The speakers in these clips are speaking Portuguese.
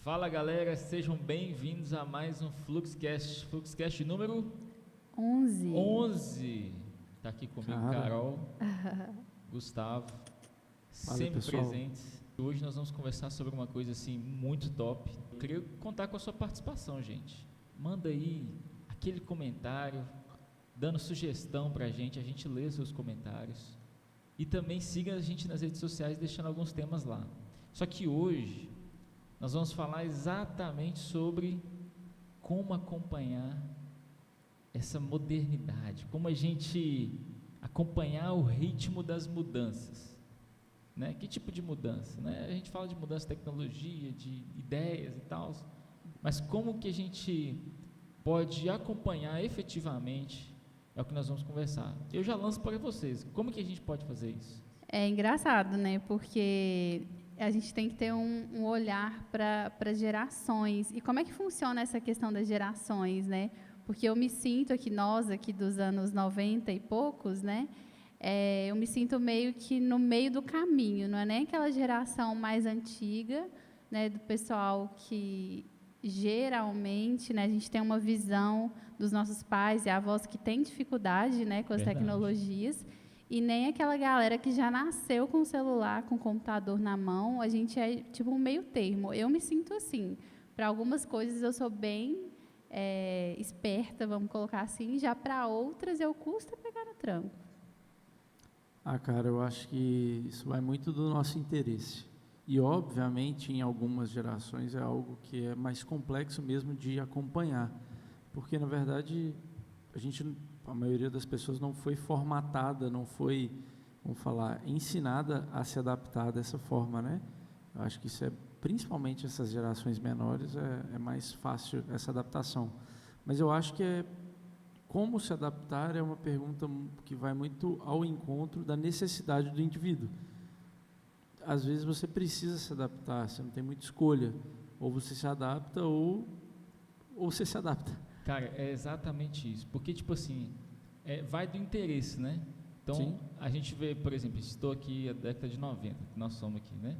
Fala galera, sejam bem-vindos a mais um Fluxcast número 11. Tá aqui comigo Carol, Gustavo, sempre pessoal. presentes. Hoje nós vamos conversar sobre uma coisa assim muito top. Eu queria contar com a sua participação, gente. Manda aí aquele comentário, dando sugestão pra gente, a gente lê seus comentários. E também siga a gente nas redes sociais, deixando alguns temas lá. Só que hoje nós vamos falar exatamente sobre como acompanhar essa modernidade, como a gente acompanhar o ritmo das mudanças, né? Que tipo de mudança, né? A gente fala de mudança de tecnologia, de ideias e tal, mas como que a gente pode acompanhar efetivamente, é o que nós vamos conversar. Eu já lanço para vocês, como que a gente pode fazer isso? É engraçado, né? Porque a gente tem que ter um olhar para gerações. E como é que funciona essa questão das gerações, né? Porque eu me sinto nós aqui dos anos 90 e poucos, né? Eu me sinto meio que no meio do caminho, não é nem aquela geração mais antiga, né? Do pessoal que geralmente, né? A gente tem uma visão dos nossos pais e avós que tem dificuldade, né? Com as tecnologias. E nem aquela galera que já nasceu com o celular, com o computador na mão. A gente é tipo um meio termo. Eu me sinto assim. Para algumas coisas eu sou bem esperta, vamos colocar assim. Já para outras eu custa pegar no tranco. Cara, eu acho que isso vai muito do nosso interesse. E, obviamente, em algumas gerações é algo que é mais complexo mesmo de acompanhar. Porque, na verdade, a maioria das pessoas não foi formatada, não foi, vamos falar, ensinada a se adaptar dessa forma, né? Eu acho que isso principalmente essas gerações menores, é mais fácil essa adaptação. Mas eu acho que como se adaptar é uma pergunta que vai muito ao encontro da necessidade do indivíduo. Às vezes você precisa se adaptar, você não tem muita escolha. Ou você se adapta ou você se adapta. Cara, é exatamente isso. Porque, tipo assim, vai do interesse, né? Então, Sim. A gente vê, por exemplo, estou aqui a década de 90, que nós somos aqui, né?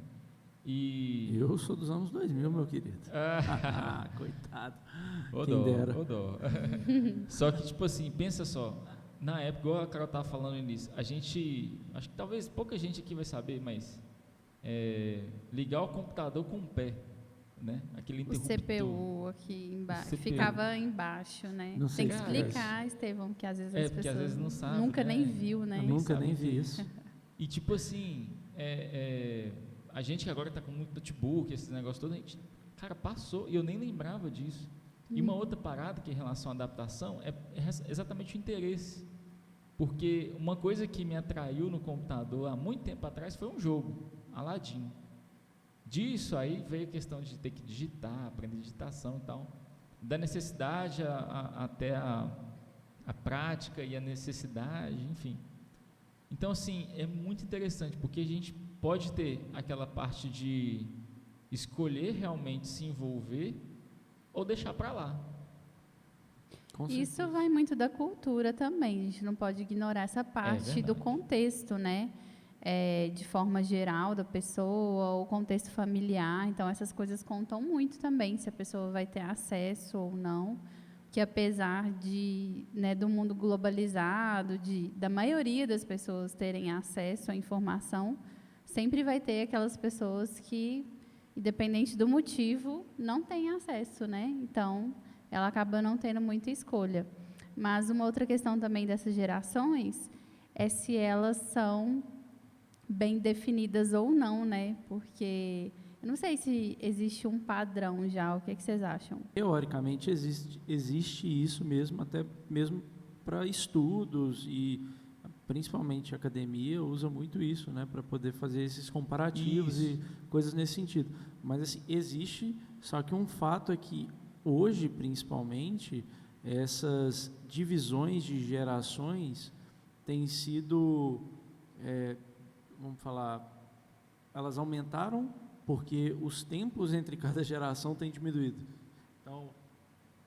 E eu sou dos anos 2000, meu querido. Coitado. Quem dera. Só que, tipo assim, pensa só, na época, igual a Carol estava falando no início, a gente, acho que talvez pouca gente aqui vai saber, mas ligar o computador com o pé, né? Aquele interruptor. O CPU aqui embaixo, ficava embaixo, né? Não sei tem que explicar, Estevão, que às vezes as pessoas às vezes não sabem, nunca né? nem viu, né? Eu nunca nem vi isso. E tipo assim, a gente que agora está com muito notebook, esse negócio todo, a gente, cara, passou, e eu nem lembrava disso. E uma outra parada que em relação à adaptação é exatamente o interesse. Porque uma coisa que me atraiu no computador há muito tempo atrás foi um jogo, Aladdin. Disso aí veio a questão de ter que digitar, aprender digitação e tal. Da necessidade até a prática e a necessidade, enfim. Então, assim, é muito interessante, porque a gente pode ter aquela parte de escolher realmente se envolver ou deixar para lá. Isso vai muito da cultura também, a gente não pode ignorar essa parte do contexto, né? De forma geral da pessoa, o contexto familiar, então essas coisas contam muito também, se a pessoa vai ter acesso ou não, que apesar do mundo globalizado, da maioria das pessoas terem acesso à informação, sempre vai ter aquelas pessoas que, independente do motivo, não têm acesso, né? Então, ela acaba não tendo muita escolha. Mas uma outra questão também dessas gerações é se elas são bem definidas ou não, né? Porque eu não sei se existe um padrão já. O que vocês acham? Teoricamente existe isso mesmo, até mesmo para estudos e principalmente a academia usa muito isso, né, para poder fazer esses comparativos e coisas nesse sentido. Mas assim, existe, só que um fato é que hoje, principalmente, essas divisões de gerações têm sido, vamos falar, elas aumentaram porque os tempos entre cada geração têm diminuído. Então,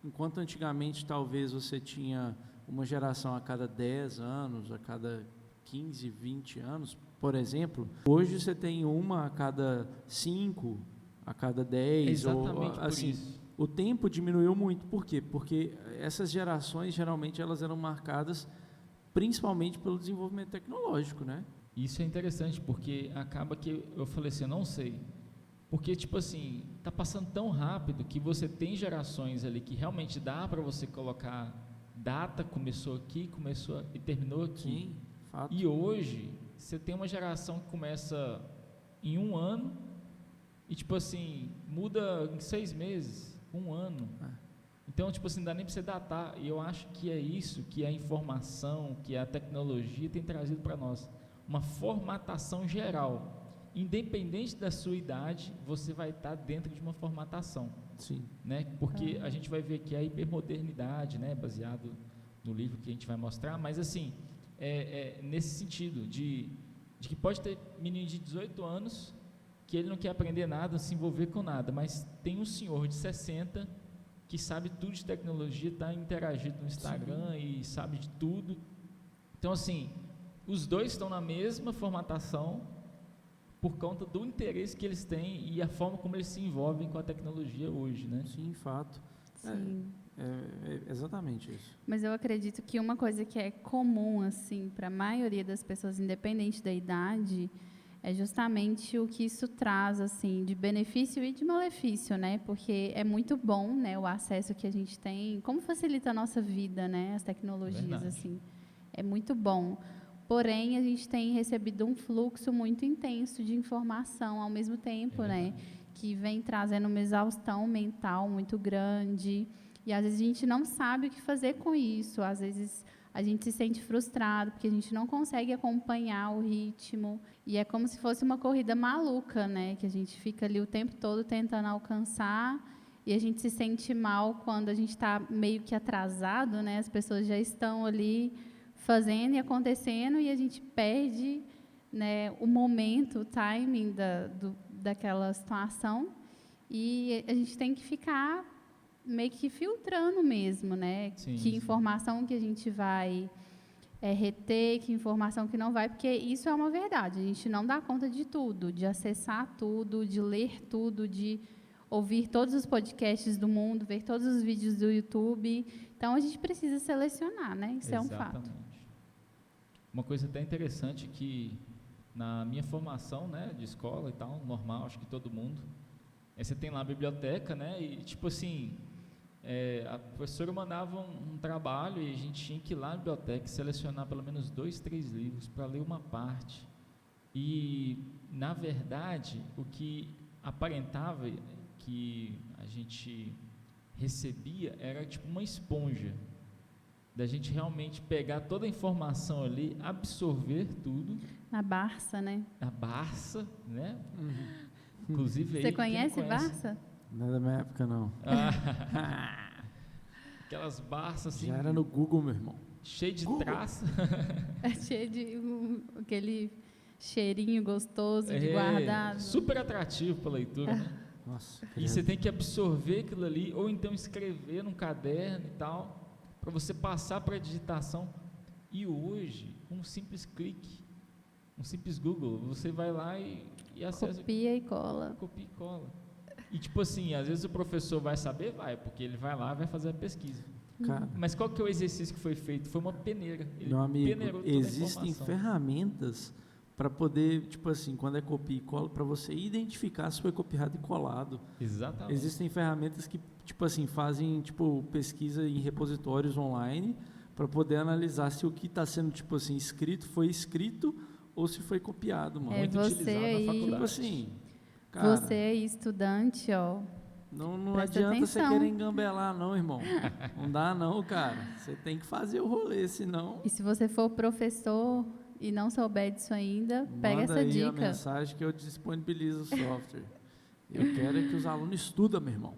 enquanto antigamente talvez você tinha uma geração a cada 10 anos, a cada 15, 20 anos, por exemplo, hoje você tem uma a cada 5, a cada 10, Exatamente ou por assim, isso. o tempo diminuiu muito. Por quê? Porque essas gerações, geralmente, elas eram marcadas principalmente pelo desenvolvimento tecnológico, né? Isso é interessante, porque acaba que eu falei assim, eu não sei. Porque, tipo assim, tá passando tão rápido que você tem gerações ali que realmente dá para você colocar data, começou aqui, começou e terminou aqui. Sim, fato. E hoje, você tem uma geração que começa em 1 ano e, tipo assim, muda em 6 meses, 1 ano. Então, tipo assim, não dá nem para você datar. E eu acho que é isso que a informação, que a tecnologia tem trazido para nós. Uma formatação geral. Independente da sua idade, você vai estar dentro de uma formatação. Sim. Né? Porque a gente vai ver que a hipermodernidade, né, baseado no livro que a gente vai mostrar, mas assim, nesse sentido, de que pode ter menino de 18 anos que ele não quer aprender nada, se envolver com nada, mas tem um senhor de 60 que sabe tudo de tecnologia, está interagindo no Instagram. Sim. E sabe de tudo. Então, assim, os dois estão na mesma formatação por conta do interesse que eles têm e a forma como eles se envolvem com a tecnologia hoje, né? Sim, fato. Sim. É exatamente isso. Mas eu acredito que uma coisa que é comum, assim, para a maioria das pessoas, independente da idade, é justamente o que isso traz, assim, de benefício e de malefício, né? Porque é muito bom, né, o acesso que a gente tem, como facilita a nossa vida, né, as tecnologias, Verdade. assim. É muito bom. Porém, a gente tem recebido um fluxo muito intenso de informação ao mesmo tempo, né? Que vem trazendo uma exaustão mental muito grande. E, às vezes, a gente não sabe o que fazer com isso. Às vezes, a gente se sente frustrado, porque a gente não consegue acompanhar o ritmo. E é como se fosse uma corrida maluca, né? Que a gente fica ali o tempo todo tentando alcançar. E a gente se sente mal quando a gente está meio que atrasado, né? As pessoas já estão ali fazendo e acontecendo e a gente perde, né, o momento, o timing daquela situação, e a gente tem que ficar meio que filtrando mesmo, né? Sim, que sim. informação que a gente vai reter, que informação que não vai, porque isso é uma verdade, a gente não dá conta de tudo, de acessar tudo, de ler tudo, de ouvir todos os podcasts do mundo, ver todos os vídeos do YouTube. Então, a gente precisa selecionar, né? Isso é um fato. Exatamente. Uma coisa até interessante que na minha formação, né, de escola e tal, normal, acho que todo mundo, você tem lá a biblioteca, né, e tipo assim, a professora mandava um trabalho e a gente tinha que ir lá na biblioteca e selecionar pelo menos 2, 3 livros para ler uma parte. E, na verdade, o que aparentava que a gente recebia era tipo uma esponja, da gente realmente pegar toda a informação ali, absorver tudo. Na Barça, né? A Barça, né? Inclusive aí, Você quem não conhece Barça? Não é da minha época, não. Aquelas Barças assim, Já era no Google, meu irmão. cheio de Google. traça. É cheio de aquele cheirinho gostoso de guardado. Super atrativo para a leitura, né? Nossa. E você tem que absorver aquilo ali, ou então escrever num caderno e tal, para você passar para a digitação. E hoje, com um simples clique, um simples Google, você vai lá e acessa. Copia e cola. Copia e cola. E tipo assim, às vezes o professor vai saber, porque ele vai lá e vai fazer a pesquisa. Cara, Mas qual que é o exercício que foi feito? Foi uma peneira. Ele meu amigo, peneirou toda a existem informação. ferramentas para poder, tipo assim, quando é copia e cola, para você identificar se foi copiado e colado. Exatamente. Existem ferramentas que, tipo assim, fazem, tipo, pesquisa em repositórios online para poder analisar se o que está sendo, tipo assim, escrito foi escrito ou se foi copiado, mano. Muito você utilizado aí, na faculdade. Tipo assim, cara, você aí, estudante, ó. não presta adianta você atenção. querer engambelar, não, irmão. Não dá, não, cara. Você tem que fazer o rolê, senão... E se você for professor e não souber disso ainda, pega Manda essa aí a dica. mensagem que eu disponibilizo o software. Eu quero é que os alunos estudem, meu irmão.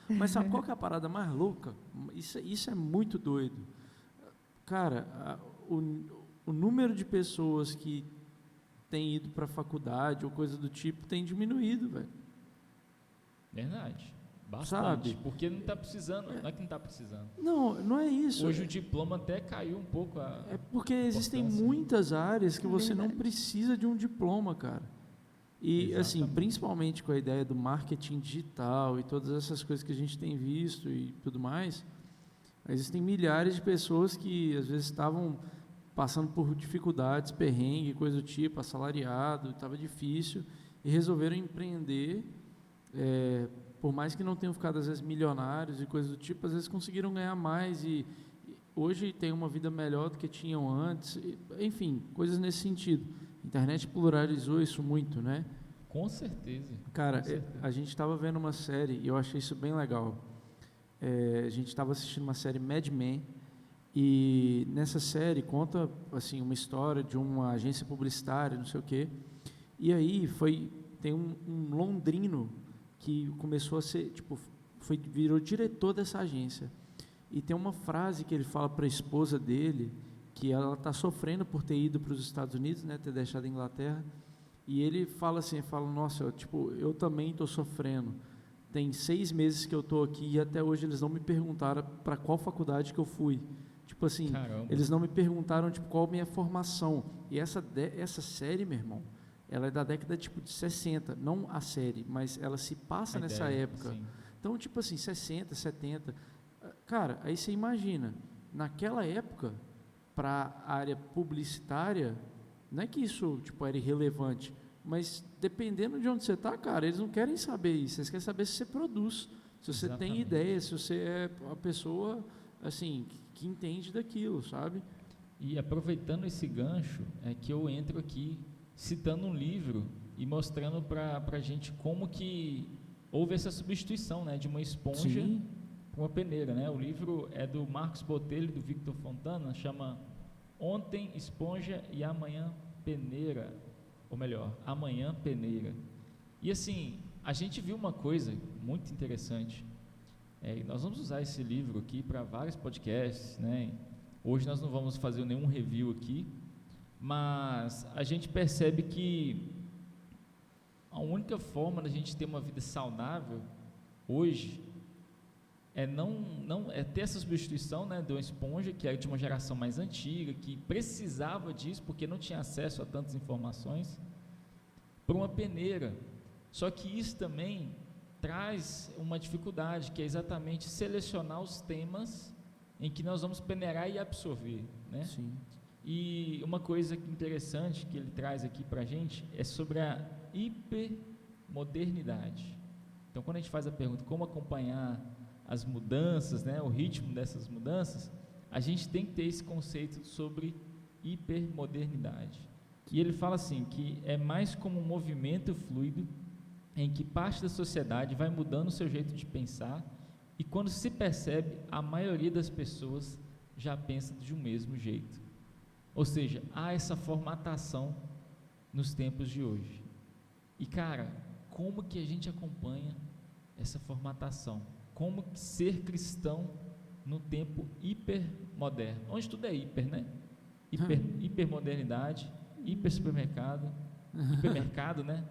Mas sabe qual que é a parada mais louca? Isso é muito doido. Cara, o número de pessoas que têm ido para a faculdade ou coisa do tipo tem diminuído, velho. Verdade. Bastante. Sabe? Porque não está precisando. Não é que não está precisando. Não é isso. Hoje o diploma até caiu um pouco. É porque existem importância. muitas áreas que É você não verdade. precisa de um diploma, cara. E, assim, Exatamente. principalmente com a ideia do marketing digital e todas essas coisas que a gente tem visto e tudo mais, existem milhares de pessoas que, às vezes, estavam passando por dificuldades, perrengue, coisa do tipo, assalariado, estava difícil, e resolveram empreender, por mais que não tenham ficado, às vezes, milionários e coisa do tipo, às vezes conseguiram ganhar mais e hoje tem uma vida melhor do que tinham antes, enfim, coisas nesse sentido. A internet pluralizou isso muito, né? Com certeza. Cara, Com certeza. a gente estava vendo uma série e eu achei isso bem legal. A gente estava assistindo uma série Mad Men e nessa série conta assim uma história de uma agência publicitária, não sei o quê. E aí tem um londrino que começou a ser, tipo, virou diretor dessa agência. E tem uma frase que ele fala para a esposa dele, que ela está sofrendo por ter ido para os Estados Unidos, né, ter deixado a Inglaterra. E ele fala assim, nossa, eu também estou sofrendo. Tem 6 meses que eu estou aqui e até hoje eles não me perguntaram para qual faculdade que eu fui. Tipo assim, Caramba. eles não me perguntaram tipo, qual a minha formação. E essa série, meu irmão, ela é da década tipo, de 60, não a série, mas ela se passa nessa época. Sim. Então, tipo assim, 60, 70. Cara, aí você imagina, naquela época, para a área publicitária, não é que isso tipo, era irrelevante, mas dependendo de onde você está, cara, eles não querem saber isso, eles querem saber se você produz, se você tem ideia, se você é uma pessoa assim, que entende daquilo, sabe? E aproveitando esse gancho, é que eu entro aqui citando um livro e mostrando para a gente como que houve essa substituição, né, de uma esponja para uma peneira, né? O livro é do Marcos Botelho e do Victor Fontana, chama Ontem Esponja e Amanhã Peneira, ou melhor, Amanhã Peneira. E assim, a gente viu uma coisa muito interessante. Nós vamos usar esse livro aqui para vários podcasts, né? Hoje nós não vamos fazer nenhum review aqui, mas a gente percebe que a única forma da gente ter uma vida saudável hoje é ter essa substituição, né, de uma esponja que é de uma geração mais antiga, que precisava disso porque não tinha acesso a tantas informações, para uma peneira. Só que isso também traz uma dificuldade, que é exatamente selecionar os temas em que nós vamos peneirar e absorver, né? Sim. E uma coisa interessante que ele traz aqui para a gente é sobre a hipermodernidade. Então, quando a gente faz a pergunta como acompanhar as mudanças, né, o ritmo dessas mudanças, a gente tem que ter esse conceito sobre hipermodernidade. E ele fala assim, que é mais como um movimento fluido em que parte da sociedade vai mudando o seu jeito de pensar e quando se percebe, a maioria das pessoas já pensa de um mesmo jeito. Ou seja, há essa formatação nos tempos de hoje. E cara, como que a gente acompanha essa formatação? Como ser cristão no tempo hipermoderno, onde tudo é hiper, né? Hipermodernidade, hipersupermercado, hipermercado, né?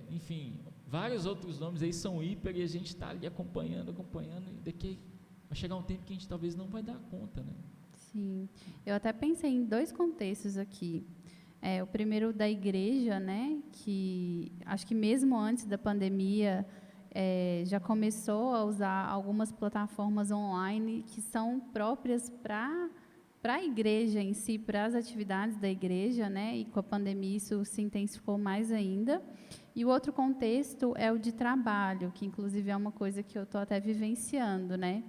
Enfim, vários outros nomes aí são hiper e a gente está ali acompanhando, e daqui vai chegar um tempo que a gente talvez não vai dar conta, né? Sim, eu até pensei em 2 contextos aqui. O primeiro da igreja, né? Que acho que mesmo antes da pandemia já começou a usar algumas plataformas online que são próprias para a igreja em si, para as atividades da igreja, né? E com a pandemia isso se intensificou mais ainda. E o outro contexto é o de trabalho, que inclusive é uma coisa que eu estou até vivenciando, né?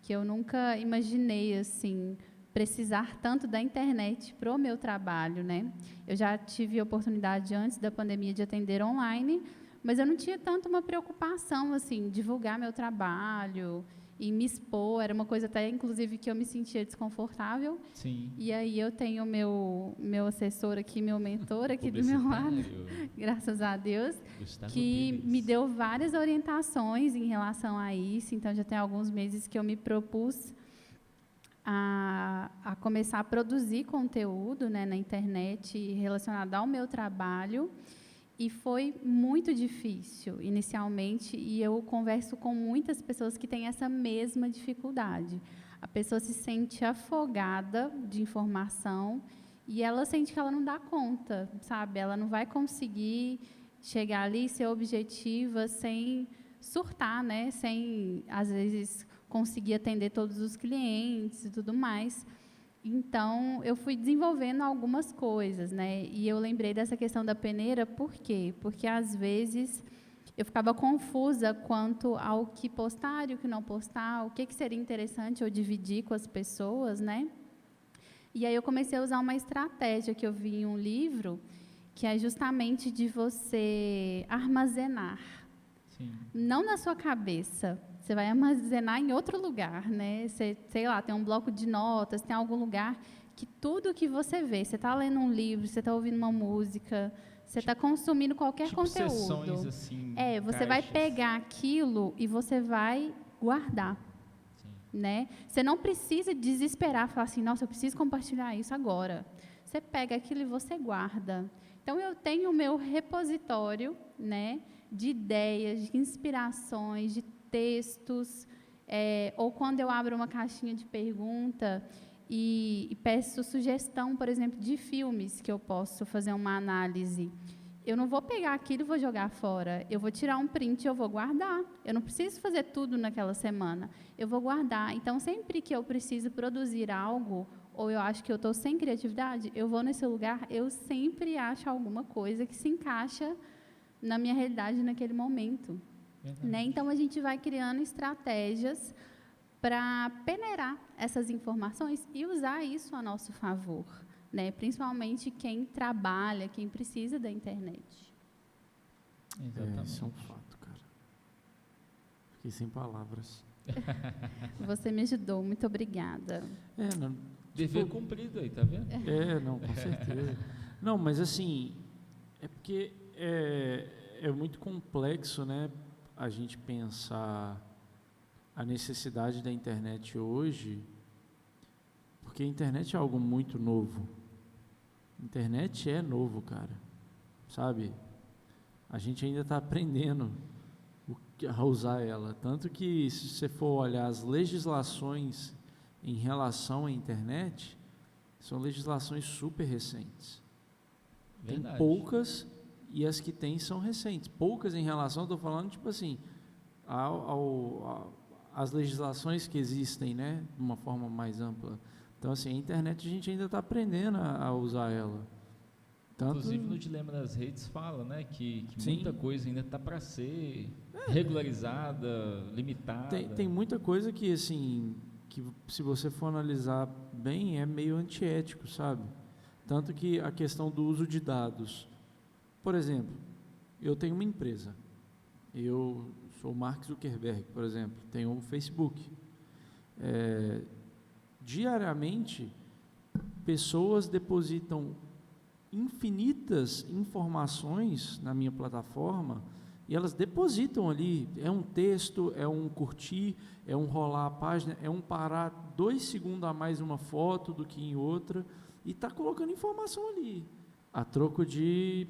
Que eu nunca imaginei, assim, precisar tanto da internet para o meu trabalho, né? Eu já tive a oportunidade antes da pandemia de atender online, mas eu não tinha tanto uma preocupação, assim, divulgar meu trabalho e me expor, era uma coisa até, inclusive, que eu me sentia desconfortável. Sim. E aí eu tenho meu assessor aqui, meu mentor aqui do meu lado, graças a Deus, que me deu várias orientações em relação a isso. Então, já tem alguns meses que eu me propus a começar a produzir conteúdo, né, na internet relacionado ao meu trabalho. E foi muito difícil, inicialmente, e eu converso com muitas pessoas que têm essa mesma dificuldade. A pessoa se sente afogada de informação e ela sente que ela não dá conta, sabe? Ela não vai conseguir chegar ali, ser objetiva, sem surtar, né? Sem, às vezes, conseguir atender todos os clientes e tudo mais. Então, eu fui desenvolvendo algumas coisas, né? E eu lembrei dessa questão da peneira, por quê? Porque, às vezes, eu ficava confusa quanto ao que postar e o que não postar, o que seria interessante eu dividir com as pessoas, né? E aí eu comecei a usar uma estratégia que eu vi em um livro, que é justamente de você armazenar. Sim. Não na sua cabeça, você vai armazenar em outro lugar, né? Você, sei lá, tem um bloco de notas, tem algum lugar que tudo que você vê, você está lendo um livro, você está ouvindo uma música, você está consumindo qualquer Tipo conteúdo. sessões, assim, Você vai caixas. pegar aquilo e você vai guardar. Sim. Né? Você não precisa desesperar, falar assim, nossa, eu preciso compartilhar isso agora. Você pega aquilo e você guarda. Então, eu tenho o meu repositório, né, de ideias, de inspirações, de textos, ou quando eu abro uma caixinha de pergunta e peço sugestão, por exemplo, de filmes que eu posso fazer uma análise. Eu não vou pegar aquilo e vou jogar fora. Eu vou tirar um print e eu vou guardar. Eu não preciso fazer tudo naquela semana. Eu vou guardar. Então, sempre que eu preciso produzir algo, ou eu acho que eu estou sem criatividade, eu vou nesse lugar, eu sempre acho alguma coisa que se encaixa na minha realidade naquele momento. Né? Então, a gente vai criando estratégias para peneirar essas informações e usar isso a nosso favor. Né? Principalmente quem trabalha, quem precisa da internet. Exatamente. Isso é um fato, cara. Fiquei sem palavras. Você me ajudou, muito obrigada. Não, Dever cumprido aí, tá vendo? não, com certeza. Não, mas assim, é porque é muito complexo, né, a gente pensar a necessidade da internet hoje, porque a internet é algo muito novo. A internet é novo, cara, sabe? A gente ainda está aprendendo a usar ela, tanto que se você for olhar as legislações em relação à internet, são legislações super recentes. Verdade. Tem poucas e as que tem são recentes. Poucas em relação, estou falando tipo assim, as legislações que existem, né, de uma forma mais ampla. Então, assim, a internet a gente ainda está aprendendo a usar ela. Inclusive, no Dilema das Redes fala, né, que Sim. muita coisa ainda está para ser regularizada, limitada. Tem muita coisa que, assim, que se você for analisar bem, é meio antiético, sabe? Tanto que a questão do uso de dados. Por exemplo, eu tenho uma empresa. Eu sou o Mark Zuckerberg, por exemplo, tenho um Facebook. Diariamente, pessoas depositam infinitas informações na minha plataforma e elas depositam ali, é um texto, é um curtir, é um rolar a página, é um parar 2 segundos a mais uma foto do que em outra e está colocando informação ali, a troco de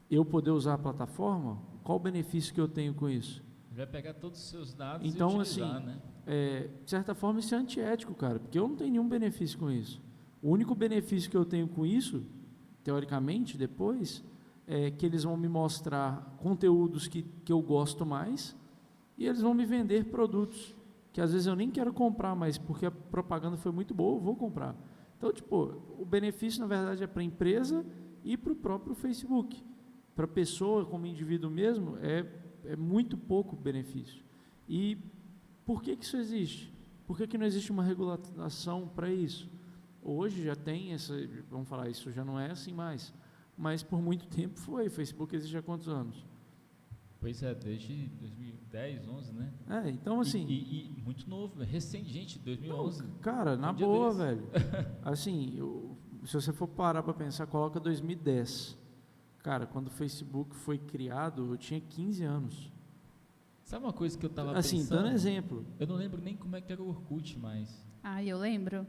eu poder usar a plataforma. Qual o benefício que eu tenho com isso? Vai pegar todos os seus dados Então, e utilizar, assim, né? De certa forma isso é antiético, cara, porque eu não tenho nenhum benefício com isso. O único benefício que eu tenho com isso, teoricamente, depois, é que eles vão me mostrar conteúdos que eu gosto mais e eles vão me vender produtos que às vezes eu nem quero comprar, mas porque a propaganda foi muito boa, eu vou comprar. Então, tipo, o benefício, na verdade, é para a empresa e para o próprio Facebook. Para a pessoa, como indivíduo mesmo, é muito pouco benefício. E por que isso existe? Por que não existe uma regulação para isso? Hoje já tem vamos falar, isso já não é assim mais, mas por muito tempo foi. O Facebook existe há quantos anos? Pois é, desde 2010, 11, né? Então assim... E muito novo, recente, gente, 2011. Não, cara, na boa, velho. Assim, se você for parar para pensar, coloca 2010. Cara, quando o Facebook foi criado, eu tinha 15 anos. Sabe uma coisa que eu estava assim, pensando? Dando exemplo. Eu não lembro nem como é que era o Orkut mais. Eu lembro.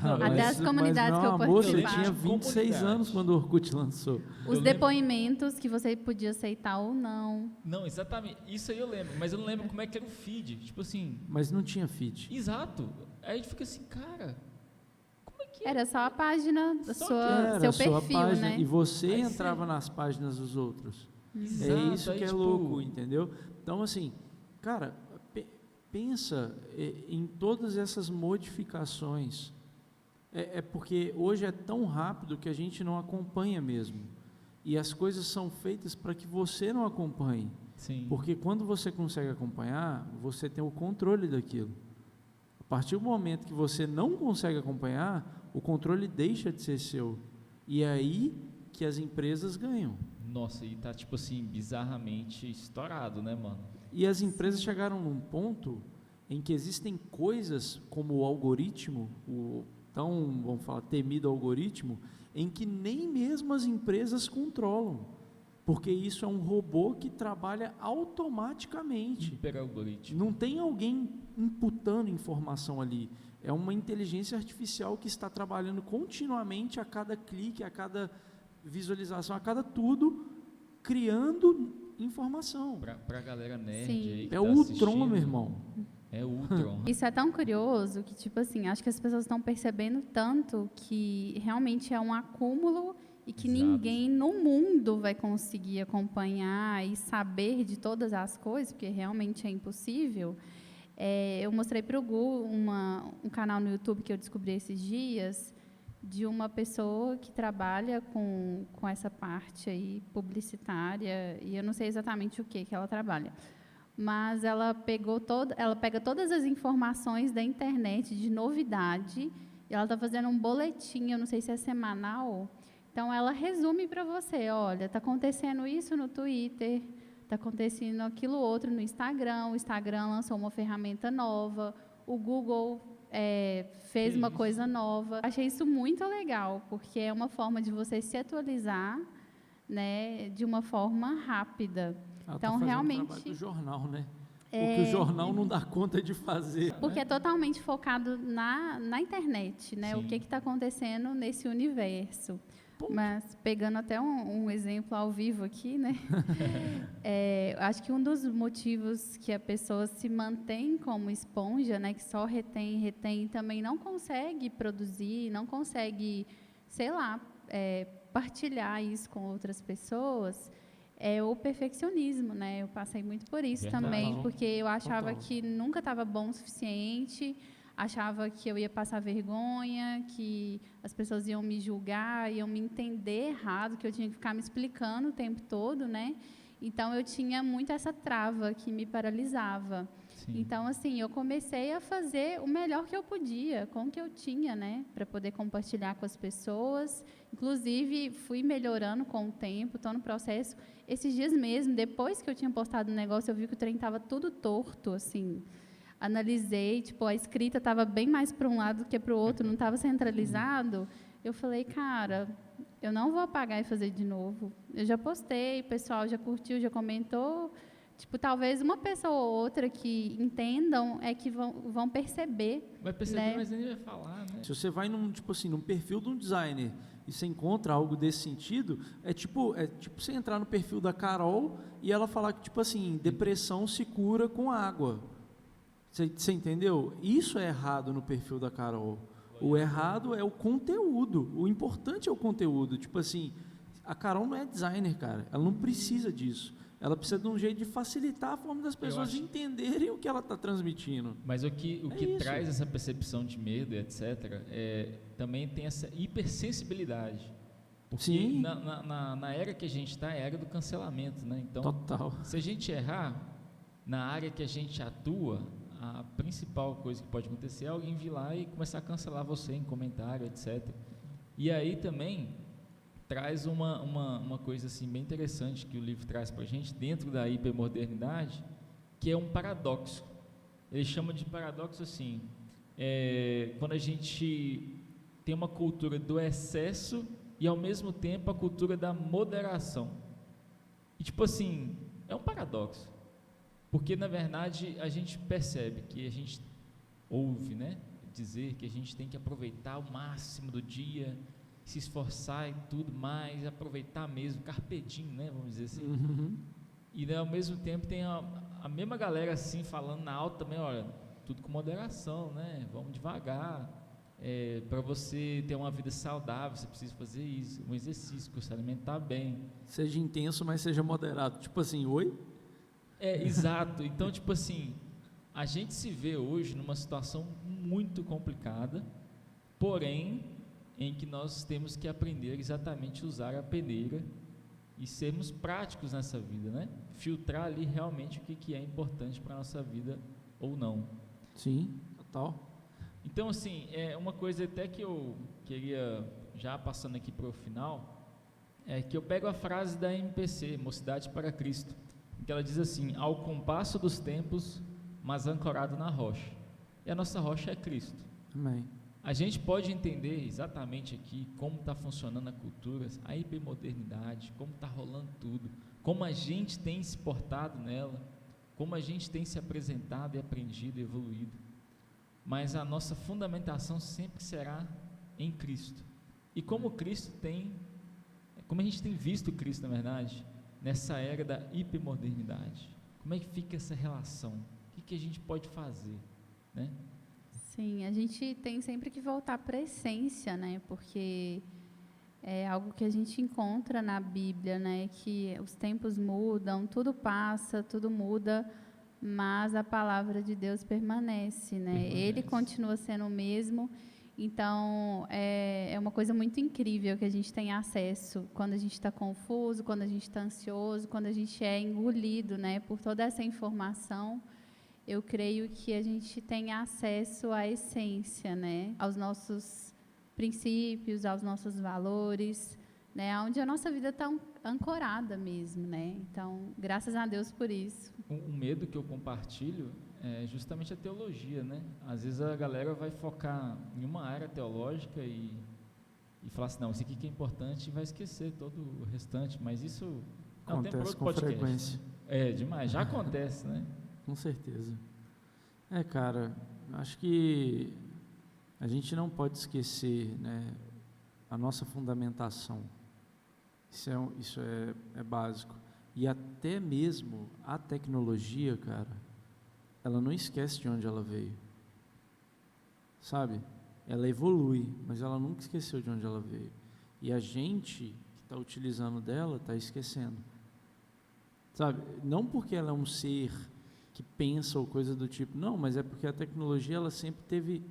Não, Até as comunidades que eu Você participava. tinha 26 anos quando o Orkut lançou. Os depoimentos que você podia aceitar ou não. Não, exatamente. Isso aí eu lembro, mas eu não lembro como é que era o feed. Tipo assim... Mas não tinha feed. Exato. Aí a gente fica assim, cara, como é Era só a página, da Só Era seu a sua perfil, página, né? e você Aí entrava nas páginas dos outros. Exato, É isso aí, que é tipo, louco, entendeu? Então, assim, cara, pensa em todas essas modificações. É porque hoje é tão rápido que a gente não acompanha mesmo. E as coisas são feitas para que você não acompanhe. Sim. Porque quando você consegue acompanhar, você tem o controle daquilo. A partir do momento que você não consegue acompanhar, o controle deixa de ser seu. E é aí que as empresas ganham. Nossa, e tá, tipo assim, bizarramente estourado, né, mano? E as empresas chegaram num ponto em que existem coisas como o algoritmo, o tão, vamos falar, temido algoritmo, em que nem mesmo as empresas controlam, porque isso é um robô que trabalha automaticamente. Hiperalgoritmo. Não tem alguém imputando informação ali. É uma inteligência artificial que está trabalhando continuamente a cada clique, a cada visualização, a cada tudo, criando informação. Pra galera nerd Sim. aí que É tá o Ultron, assistindo, meu irmão. É o Ultron. Isso é tão curioso que, tipo assim, acho que as pessoas estão percebendo tanto que realmente é um acúmulo e que Exato. ninguém no mundo vai conseguir acompanhar e saber de todas as coisas, porque realmente é impossível. Eu mostrei para o Gu um canal no YouTube que eu descobri esses dias de uma pessoa que trabalha com essa parte aí publicitária, e eu não sei exatamente o que ela trabalha. Mas ela pega todas as informações da internet de novidade e ela está fazendo um boletim, eu não sei se é semanal. Então ela resume para você, olha, está acontecendo isso no Twitter, está acontecendo aquilo outro no Instagram, o Instagram lançou uma ferramenta nova, o Google fez uma coisa nova. Achei isso muito legal, porque é uma forma de você se atualizar, né, de uma forma rápida. Ela Então, tá fazendo realmente, o trabalho do jornal, né? O que o jornal não dá conta de fazer. porque é totalmente focado na internet, né? O Sim. que está acontecendo nesse universo. Ponto. Mas, pegando até um exemplo ao vivo aqui, né? Eu acho que um dos motivos que a pessoa se mantém como esponja, né? Que só retém, e também não consegue produzir, não consegue, sei lá, partilhar isso com outras pessoas, é o perfeccionismo, né? Eu passei muito por isso Verdade. também, porque eu achava Total. que nunca estava bom o suficiente, achava que eu ia passar vergonha, que as pessoas iam me julgar, iam me entender errado, que eu tinha que ficar me explicando o tempo todo, né? Então, eu tinha muito essa trava que me paralisava. Sim. Então, assim, eu comecei a fazer o melhor que eu podia, com o que eu tinha, né? Para poder compartilhar com as pessoas. Inclusive, fui melhorando com o tempo, estou no processo. Esses dias mesmo, depois que eu tinha postado o negócio, eu vi que o trem estava tudo torto, assim. Analisei, tipo, a escrita estava bem mais para um lado do que para o outro, não estava centralizado. Eu falei, cara, eu não vou apagar e fazer de novo. Eu já postei, o pessoal já curtiu, já comentou. Tipo, talvez uma pessoa ou outra que entendam é que vão perceber. Vai perceber, né? mas nem vai falar, né? Se você vai num perfil de um designer e você encontra algo desse sentido, é tipo você entrar no perfil da Carol e ela falar que, tipo assim, depressão se cura com água. Você entendeu? Isso é errado no perfil da Carol. O errado é o conteúdo. O importante é o conteúdo. Tipo assim, a Carol não é designer, cara. Ela não precisa disso. Ela precisa de um jeito de facilitar a forma das pessoas entenderem o que ela está transmitindo. Mas o que isso. traz essa percepção de medo, etc., também tem essa hipersensibilidade. Porque Sim. na era que a gente está, é a era do cancelamento, né? Então, Total. se a gente errar, na área que a gente atua, a principal coisa que pode acontecer é alguém vir lá e começar a cancelar você em comentário, etc. E aí também traz uma coisa assim bem interessante que o livro traz para a gente, dentro da hipermodernidade, que é um paradoxo. Ele chama de paradoxo assim, quando a gente tem uma cultura do excesso e ao mesmo tempo a cultura da moderação. E tipo assim, é um paradoxo. Porque, na verdade, a gente percebe que a gente ouve, né, dizer que a gente tem que aproveitar o máximo do dia, se esforçar e tudo mais, aproveitar mesmo, carpe diem, né, vamos dizer assim. Uhum. E, né, ao mesmo tempo, tem a mesma galera assim, falando na alta também, olha, tudo com moderação, né, vamos devagar. para você ter uma vida saudável, você precisa fazer isso, um exercício, se alimentar bem. Seja intenso, mas seja moderado. Tipo assim, oi? Exato. Então, tipo assim, a gente se vê hoje numa situação muito complicada, porém, em que nós temos que aprender exatamente a usar a peneira e sermos práticos nessa vida, né? Filtrar ali realmente o que é importante para a nossa vida ou não. Sim, total. Então, assim, uma coisa até que eu queria, já passando aqui para o final, é que eu pego a frase da MPC, Mocidade para Cristo, que ela diz assim: ao compasso dos tempos, mas ancorado na rocha. E a nossa rocha é Cristo. Amém. A gente pode entender exatamente aqui como está funcionando a cultura, a hipermodernidade, como está rolando tudo, como a gente tem se portado nela, como a gente tem se apresentado e aprendido e evoluído. Mas a nossa fundamentação sempre será em Cristo. E como a gente tem visto Cristo, na verdade, nessa era da hipermodernidade, como é que fica essa relação? O que a gente pode fazer, né? Sim, a gente tem sempre que voltar para a essência, né? Porque é algo que a gente encontra na Bíblia, né? Que os tempos mudam, tudo passa, tudo muda, mas a palavra de Deus permanece, né? Ele continua sendo o mesmo. Então, é uma coisa muito incrível que a gente tem acesso quando a gente está confuso, quando a gente está ansioso, quando a gente é engolido, né? Por toda essa informação. Eu creio que a gente tem acesso à essência, né? Aos nossos princípios, aos nossos valores, né? Onde a nossa vida está ancorada mesmo, né? Então, graças a Deus por isso. O medo que eu compartilho é justamente a teologia, né? Às vezes a galera vai focar em uma área teológica e falar assim, não, isso aqui que é importante, e vai esquecer todo o restante, mas isso acontece com frequência. Demais, já acontece, né? Com certeza. Cara, acho que a gente não pode esquecer, né, a nossa fundamentação. Isso é básico. E até mesmo a tecnologia, cara, ela não esquece de onde ela veio. Sabe? Ela evolui, mas ela nunca esqueceu de onde ela veio. E a gente que está utilizando dela está esquecendo. Sabe? Não porque ela é um ser que pensa ou coisa do tipo, não, mas é porque a tecnologia ela sempre teve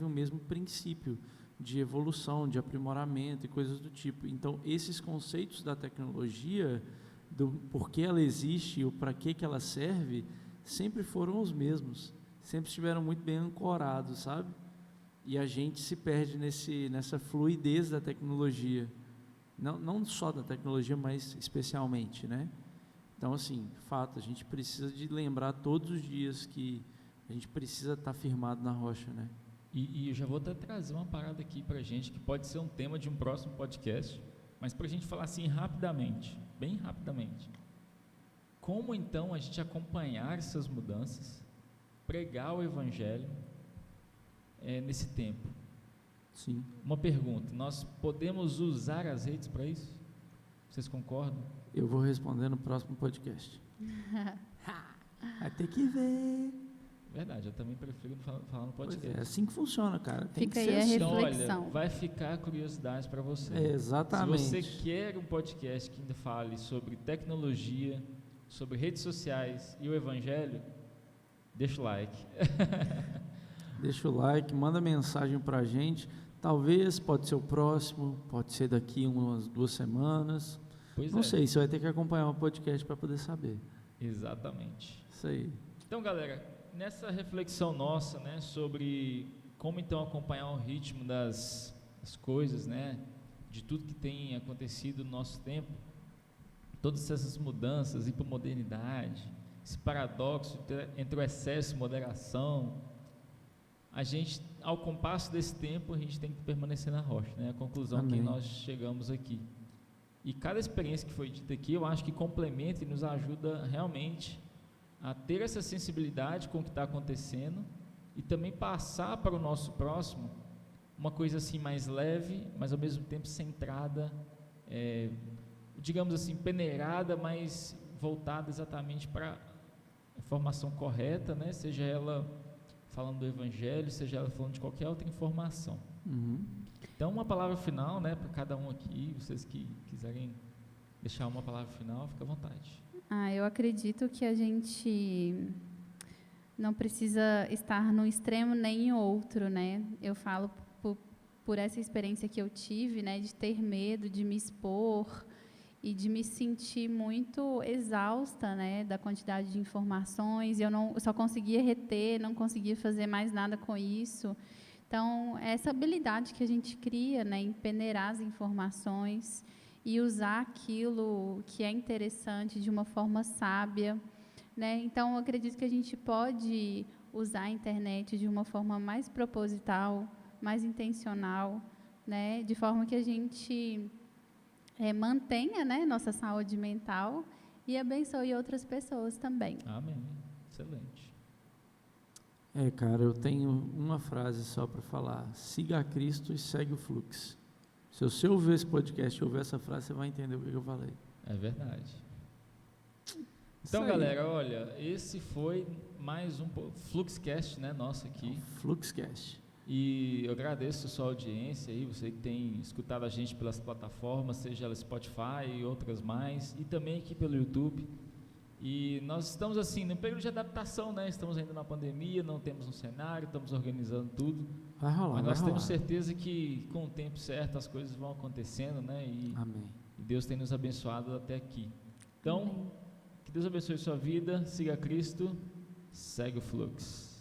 o mesmo princípio de evolução, de aprimoramento e coisas do tipo. Então, esses conceitos da tecnologia, do porquê ela existe e o para que ela serve, sempre foram os mesmos, sempre estiveram muito bem ancorados, sabe? E a gente se perde nessa fluidez da tecnologia, não só da tecnologia, mas especialmente, né? Então, assim, fato, a gente precisa de lembrar todos os dias que a gente precisa estar firmado na rocha, né? E eu já vou até trazer uma parada aqui pra gente, que pode ser um tema de um próximo podcast, mas pra gente falar assim rapidamente, bem rapidamente. Como então a gente acompanhar essas mudanças, pregar o Evangelho nesse tempo? Sim. Uma pergunta, nós podemos usar as redes para isso? Vocês concordam? Eu vou responder no próximo podcast. Vai ter que ver. Verdade, eu também prefiro falar no podcast. É assim que funciona, cara. Tem Fica que aí ser a assim. reflexão. Olha, vai ficar curiosidade para você. Exatamente. Se você quer um podcast que ainda fale sobre tecnologia, sobre redes sociais e o Evangelho, deixa o like. Deixa o like, manda mensagem pra gente. Talvez, pode ser o próximo, pode ser daqui umas 2 semanas. Não sei, você vai ter que acompanhar o podcast para poder saber. Exatamente. Isso aí. Então, galera, nessa reflexão nossa, né, sobre como então acompanhar o ritmo das coisas, né, de tudo que tem acontecido no nosso tempo, todas essas mudanças, hipermodernidade, esse paradoxo entre o excesso e moderação, a gente, ao compasso desse tempo, a gente tem que permanecer na rocha, né, a conclusão Amém. que nós chegamos aqui. E cada experiência que foi dita aqui, eu acho que complementa e nos ajuda realmente a ter essa sensibilidade com o que está acontecendo e também passar para o nosso próximo uma coisa assim mais leve, mas ao mesmo tempo centrada, digamos assim, peneirada, mas voltada exatamente para a informação correta, né? Seja ela falando do Evangelho, seja ela falando de qualquer outra informação. Uhum. Então, uma palavra final, né, para cada um aqui, vocês que quiserem deixar uma palavra final, fica à vontade. Eu acredito que a gente não precisa estar num extremo nem em outro, né? Eu falo por essa experiência que eu tive, né, de ter medo de me expor e de me sentir muito exausta, né, da quantidade de informações. Eu só conseguia reter, não conseguia fazer mais nada com isso. Então, essa habilidade que a gente cria, né, em peneirar as informações e usar aquilo que é interessante de uma forma sábia, né? Então, eu acredito que a gente pode usar a internet de uma forma mais proposital, mais intencional, né? De forma que a gente mantenha, né, nossa saúde mental e abençoe outras pessoas também. Amém. Excelente. Cara, eu tenho uma frase só para falar: siga a Cristo e segue o fluxo. Se você ouvir esse podcast e ouvir essa frase, você vai entender o que eu falei. É verdade. Então, galera, olha, esse foi mais um Fluxcast, né, nosso aqui. Fluxcast. E eu agradeço a sua audiência aí, você que tem escutado a gente pelas plataformas, seja ela Spotify e outras mais, e também aqui pelo YouTube. E nós estamos assim, no período de adaptação, né? Estamos ainda na pandemia, não temos um cenário, estamos organizando tudo. Vai rolar, mas nós vai temos rolar. certeza que com o tempo certo as coisas vão acontecendo, né? Amém. E Deus tem nos abençoado até aqui. Então, Amém. que Deus abençoe sua vida, siga Cristo, segue o fluxo.